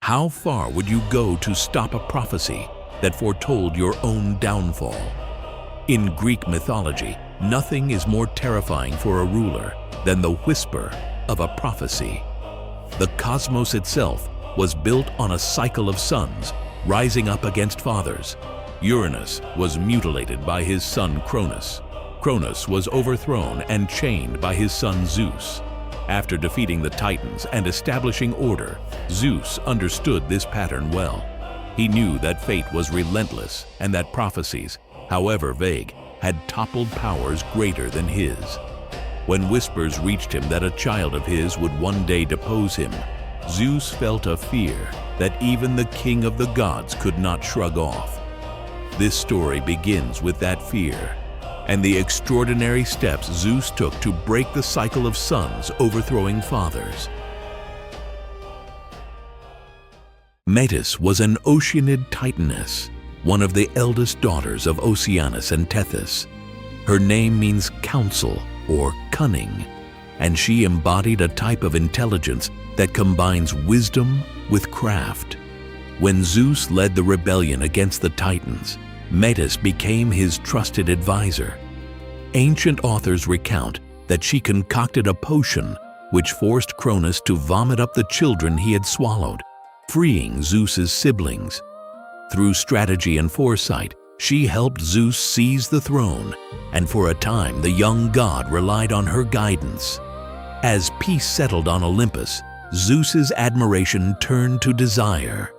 How far would you go to stop a prophecy that foretold your own downfall? In Greek mythology, nothing is more terrifying for a ruler than the whisper of a prophecy. The cosmos itself was built on a cycle of suns rising up against fathers. Uranus was mutilated by his son Cronus. Cronus was overthrown and chained by his son Zeus. After defeating the Titans and establishing order, Zeus understood this pattern well. He knew that fate was relentless and that prophecies, however vague, had toppled powers greater than his. When whispers reached him that a child of his would one day depose him, Zeus felt a fear that even the king of the gods could not shrug off. This story begins with that fear and the extraordinary steps Zeus took to break the cycle of sons overthrowing fathers. Metis was an Oceanid Titaness, one of the eldest daughters of Oceanus and Tethys. Her name means counsel or cunning, and she embodied a type of intelligence that combines wisdom with craft. When Zeus led the rebellion against the Titans, Metis became his trusted advisor. Ancient authors recount that she concocted a potion which forced Cronus to vomit up the children he had swallowed, freeing Zeus's siblings. Through strategy and foresight, she helped Zeus seize the throne, and for a time the young god relied on her guidance. As peace settled on Olympus, Zeus's admiration turned to desire.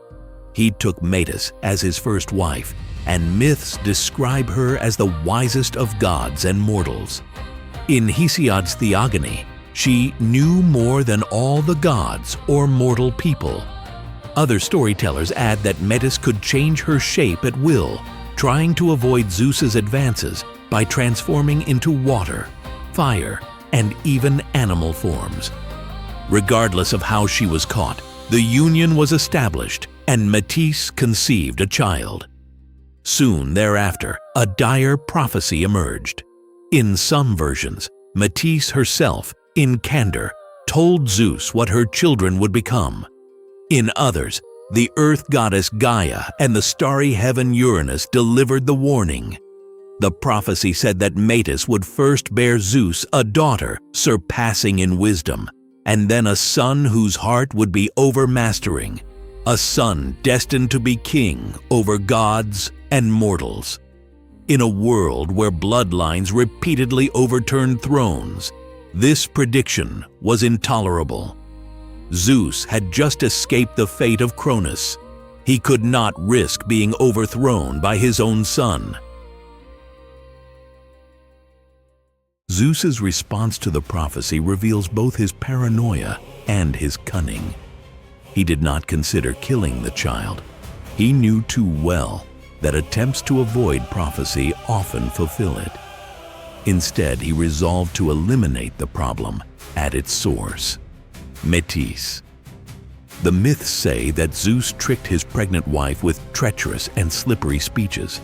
He took Metis as his first wife, and myths describe her as the wisest of gods and mortals. In Hesiod's Theogony, she knew more than all the gods or mortal people. Other storytellers add that Metis could change her shape at will, trying to avoid Zeus's advances by transforming into water, fire, and even animal forms. Regardless of how she was caught, the union was established and Metis conceived a child. Soon thereafter, a dire prophecy emerged. In some versions, Metis herself, in candor, told Zeus what her children would become. In others, the earth goddess Gaia and the starry heaven Uranus delivered the warning. The prophecy said that Metis would first bear Zeus a daughter surpassing in wisdom, and then a son whose heart would be overmastering, a son destined to be king over gods and mortals. In a world where bloodlines repeatedly overturned thrones, this prediction was intolerable. Zeus had just escaped the fate of Cronus. He could not risk being overthrown by his own son. Zeus's response to the prophecy reveals both his paranoia and his cunning. He did not consider killing the child. He knew too well that attempts to avoid prophecy often fulfill it. Instead, he resolved to eliminate the problem at its source: Metis. The myths say that Zeus tricked his pregnant wife with treacherous and slippery speeches.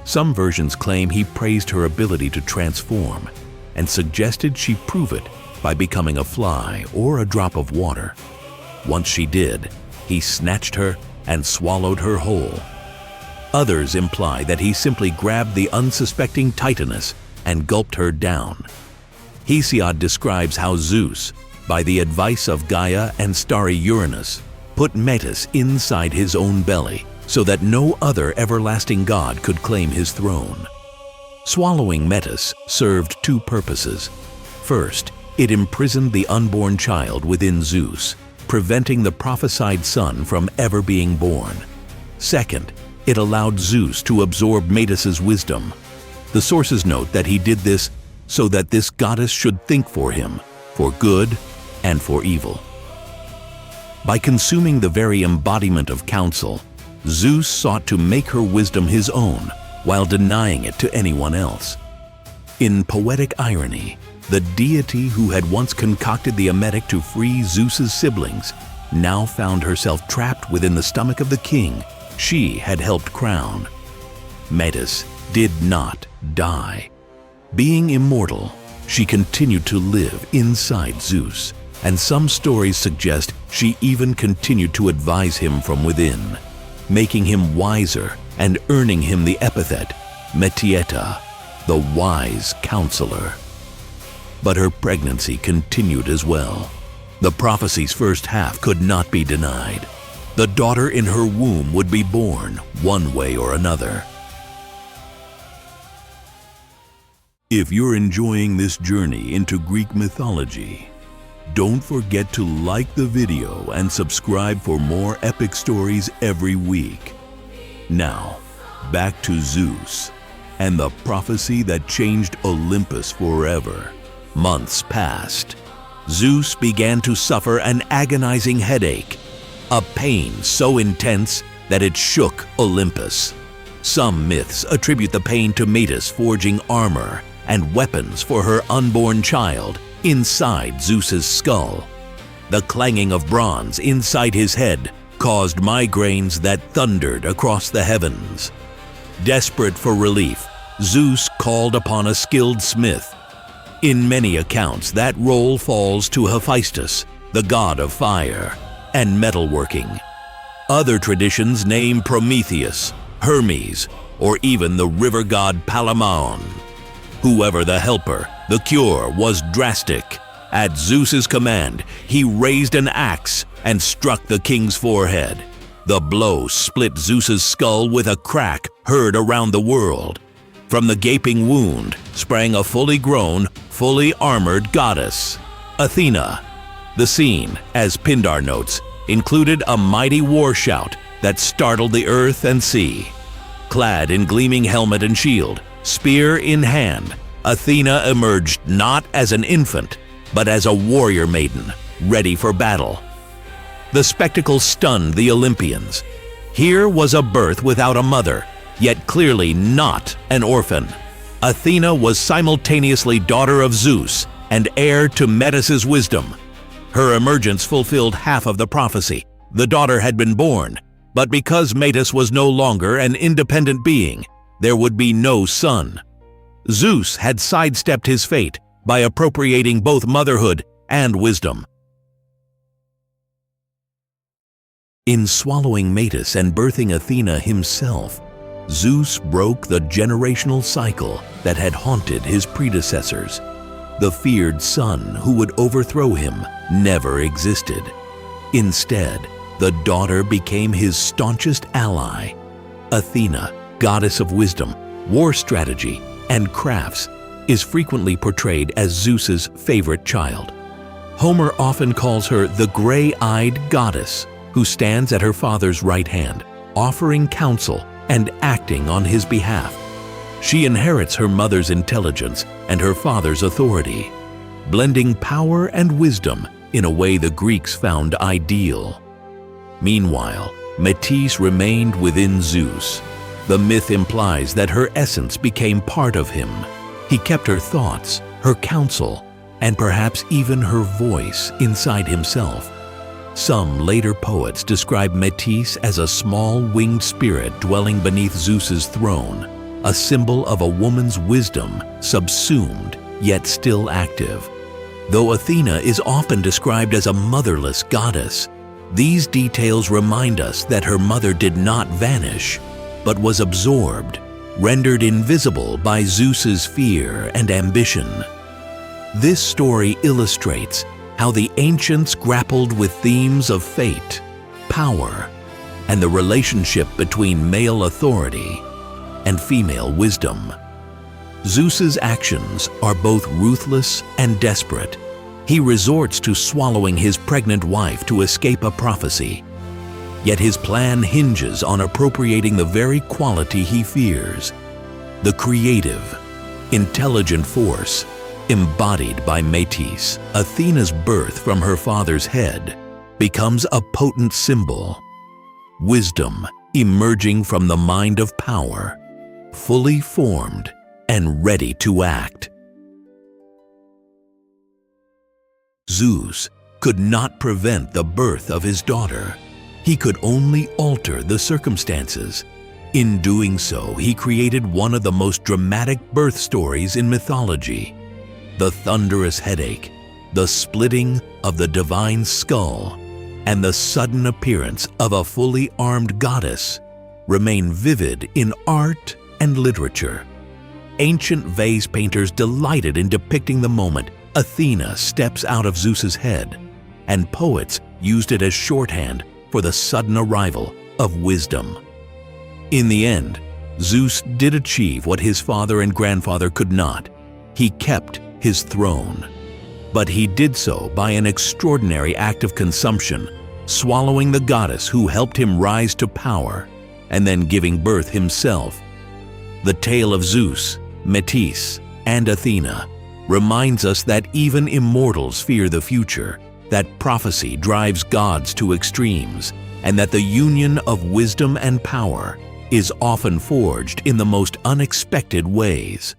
Some versions claim he praised her ability to transform and suggested she prove it by becoming a fly or a drop of water. Once she did, he snatched her and swallowed her whole. Others imply that he simply grabbed the unsuspecting Titaness and gulped her down. Hesiod describes how Zeus, by the advice of Gaia and starry Uranus, put Metis inside his own belly so that no other everlasting god could claim his throne. Swallowing Metis served two purposes. First, it imprisoned the unborn child within Zeus, preventing the prophesied son from ever being born. Second, it allowed Zeus to absorb Metis's wisdom. The sources note that he did this so that this goddess should think for him, for good and for evil. By consuming the very embodiment of counsel, Zeus sought to make her wisdom his own while denying it to anyone else. In poetic irony, the deity who had once concocted the emetic to free Zeus's siblings now found herself trapped within the stomach of the king she had helped crown. Metis did not die. Being immortal, she continued to live inside Zeus, and some stories suggest she even continued to advise him from within, making him wiser and earning him the epithet Metieta, the wise counselor. But her pregnancy continued as well. The prophecy's first half could not be denied. The daughter in her womb would be born one way or another. If you're enjoying this journey into Greek mythology, don't forget to like the video and subscribe for more epic stories every week. Now, back to Zeus and the prophecy that changed Olympus forever. Months passed. Zeus began to suffer an agonizing headache, a pain so intense that it shook Olympus. Some myths attribute the pain to Metis forging armor and weapons for her unborn child inside Zeus's skull. The clanging of bronze inside his head caused migraines that thundered across the heavens. Desperate for relief, Zeus called upon a skilled smith. In many accounts, that role falls to Hephaestus, the god of fire and metalworking. Other traditions name Prometheus, Hermes, or even the river god Palamon. Whoever the helper, the cure was drastic. At Zeus's command, he raised an axe and struck the king's forehead. The blow split Zeus's skull with a crack heard around the world. From the gaping wound sprang a fully grown, fully armored goddess, Athena. The scene, as Pindar notes, included a mighty war shout that startled the earth and sea. Clad in gleaming helmet and shield, spear in hand, Athena emerged not as an infant, but as a warrior maiden, ready for battle. The spectacle stunned the Olympians. Here was a birth without a mother, yet clearly not an orphan. Athena was simultaneously daughter of Zeus and heir to Metis's wisdom. Her emergence fulfilled half of the prophecy. The daughter had been born, but because Metis was no longer an independent being, there would be no son. Zeus had sidestepped his fate by appropriating both motherhood and wisdom. In swallowing Metis and birthing Athena himself, Zeus broke the generational cycle that had haunted his predecessors. The feared son who would overthrow him never existed. Instead, the daughter became his staunchest ally. Athena, goddess of wisdom, war strategy, and crafts, is frequently portrayed as Zeus's favorite child. Homer often calls her the gray-eyed goddess who stands at her father's right hand, offering counsel and acting on his behalf. She inherits her mother's intelligence and her father's authority, blending power and wisdom in a way the Greeks found ideal. Meanwhile, Metis remained within Zeus. The myth implies that her essence became part of him. He kept her thoughts, her counsel, and perhaps even her voice inside himself. Some later poets describe Metis as a small winged spirit dwelling beneath Zeus's throne, a symbol of a woman's wisdom, subsumed yet still active. Though Athena is often described as a motherless goddess, these details remind us that her mother did not vanish, but was absorbed, rendered invisible by Zeus's fear and ambition. This story illustrates how the ancients grappled with themes of fate, power, and the relationship between male authority and female wisdom. Zeus's actions are both ruthless and desperate. He resorts to swallowing his pregnant wife to escape a prophecy. Yet his plan hinges on appropriating the very quality he fears: the creative, intelligent force embodied by Metis. Athena's birth from her father's head becomes a potent symbol. Wisdom emerging from the mind of power, fully formed and ready to act. Zeus could not prevent the birth of his daughter. He could only alter the circumstances. In doing so, he created one of the most dramatic birth stories in mythology: the thunderous headache, the splitting of the divine skull, and the sudden appearance of a fully armed goddess remain vivid in art and literature. Ancient vase painters delighted in depicting the moment Athena steps out of Zeus's head, and poets used it as shorthand for the sudden arrival of wisdom. In the end, Zeus did achieve what his father and grandfather could not. He kept his throne. But he did so by an extraordinary act of consumption, swallowing the goddess who helped him rise to power, and then giving birth himself. The tale of Zeus, Metis, and Athena reminds us that even immortals fear the future, that prophecy drives gods to extremes, and that the union of wisdom and power is often forged in the most unexpected ways.